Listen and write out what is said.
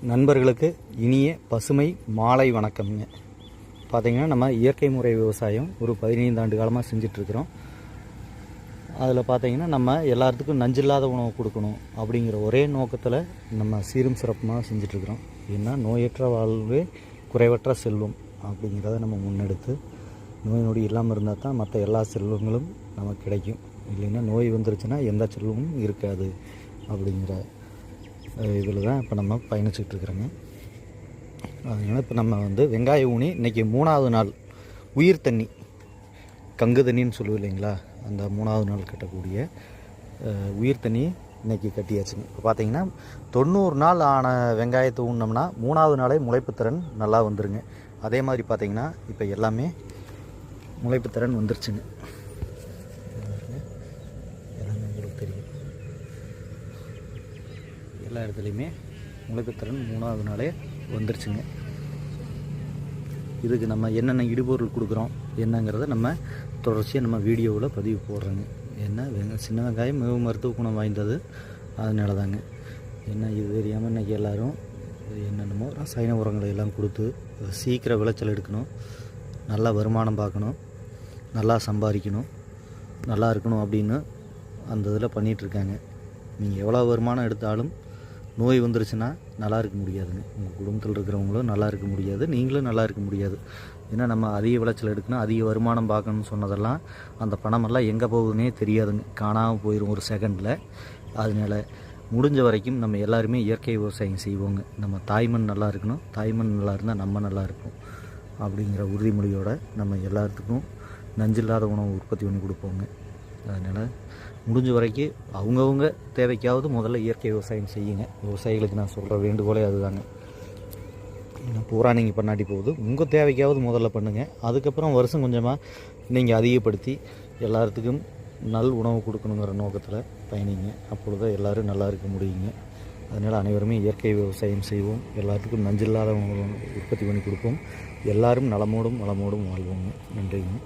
நண்பர்களுக்கு இனிய பசுமை மாலை வணக்கம்ங்க. பார்த்திங்கன்னா நம்ம இயற்கை முறை விவசாயம் ஒரு 15 ஆண்டு காலமாக செஞ்சிட்ருக்குறோம். அதில் பார்த்திங்கன்னா நம்ம எல்லாத்துக்கும் நஞ்சில்லாத உணவு கொடுக்கணும் அப்படிங்கிற ஒரே நோக்கத்தில் நம்ம சீரும் சிறப்புமாக செஞ்சிட்ருக்குறோம். ஏன்னா நோயற்ற வாழ்வே குறைவற்ற செல்வம் அப்படிங்கிறத நம்ம முன்னெடுத்து நோய் நொடி இல்லாமல் இருந்தால் தான் மற்ற எல்லா செல்வங்களும் நமக்கு கிடைக்கும். இல்லைன்னா நோய் வந்துருச்சுன்னா எந்த செல்வமும் இருக்காது அப்படிங்கிற இதில் தான் இப்போ நம்ம பயணிச்சிட்ருக்குறோங்க. அதனால் இப்போ நம்ம வெங்காய ஊனி இன்றைக்கி 3வது நாள் உயிர் தண்ணி கங்கு தண்ணின்னு சொல்லுவோம் இல்லைங்களா, அந்த 3வது நாள் கட்டக்கூடிய உயிர் தண்ணி இன்றைக்கி கட்டியாச்சுங்க. இப்போ பார்த்திங்கன்னா 90 நாள் ஆன வெங்காயத்தை ஊனோம்னா 3வது நாளே முளைப்பு திறன் நல்லா வந்துருங்க. அதே மாதிரி பார்த்திங்கன்னா இப்போ எல்லாமே முளைப்பு திறன் வந்துருச்சுங்க. எல்லாமே உங்களுக்கு தெரியும், எல்லா இடத்துலையுமே முளைப்புத்திறன் 3வது நாளே வந்துருச்சுங்க. இதுக்கு நம்ம என்னென்ன இடுபொருள் கொடுக்குறோம் என்னங்கிறத நம்ம தொடர்ச்சியாக நம்ம வீடியோவில் பதிவு போடுறோங்க. ஏன்னா சின்ன வெங்காயம் மிகவும் மருத்துவ குணம் வாய்ந்தது, அதனால தாங்க. என்ன இது தெரியாமல் இன்றைக்கி எல்லோரும் என்னென்னமோ ரசாயன உரங்களை எல்லாம் கொடுத்து சீக்கிரம் விளைச்சல் எடுக்கணும், நல்லா வருமானம் பார்க்கணும், நல்லா சம்பாதிக்கணும், நல்லா இருக்கணும் அப்படின்னு அந்த இதில் பண்ணிகிட்ருக்காங்க. நீங்கள் எவ்வளோ வருமானம் எடுத்தாலும் நோய் வந்துருச்சுன்னா நல்லா இருக்க முடியாதுங்க. உங்கள் குடும்பத்தில் இருக்கிறவங்களும் நல்லா இருக்க முடியாது, நீங்களும் நல்லா இருக்க முடியாது. ஏன்னா நம்ம அதிக விளைச்சல் எடுக்கணும், அதிக வருமானம் பார்க்கணும்னு சொன்னதெல்லாம் அந்த பணமெல்லாம் எங்கே போகுதுன்னே தெரியாதுங்க, காணாமல் போயிடும் ஒரு செகண்டில். அதனால் முடிஞ்ச வரைக்கும் நம்ம எல்லாருமே இயற்கை விவசாயம் செய்வோங்க. நம்ம தாய்மண் நல்லா இருக்கணும், தாய்மண் நல்லா இருந்தால் நம்ம நல்லா இருப்போம் அப்படிங்கிற உறுதிமொழியோடு நம்ம எல்லாத்துக்கும் நஞ்சில்லாத உணவு உற்பத்தி பண்ணி கொடுப்போங்க. அதனால் முடிஞ்ச வரைக்கும் அவங்கவுங்க தேவைக்காவது முதல்ல இயற்கை விவசாயம் செய்யுங்க. விவசாயிகளுக்கு நான் சொல்கிற வேண்டுகோளே அதுதாங்க. பூரா நீங்கள் பண்ணாட்டி போகுது, உங்கள் தேவைக்காவது முதல்ல பண்ணுங்கள். அதுக்கப்புறம் வருஷம் கொஞ்சமாக நீங்கள் அதிகப்படுத்தி எல்லாத்துக்கும் நல் உணவு கொடுக்கணுங்கிற நோக்கத்தில் பயணிங்க. அப்பொழுது எல்லோரும் நல்லா இருக்க முடியுங்க. அதனால் அனைவருமே இயற்கை விவசாயம் செய்வோம், எல்லாத்துக்கும் நஞ்சில்லாத உணவு உற்பத்தி பண்ணி கொடுப்போம், எல்லோரும் நலமோடும் வளமோடும் வாழ்வோங்க. நன்றிங்க.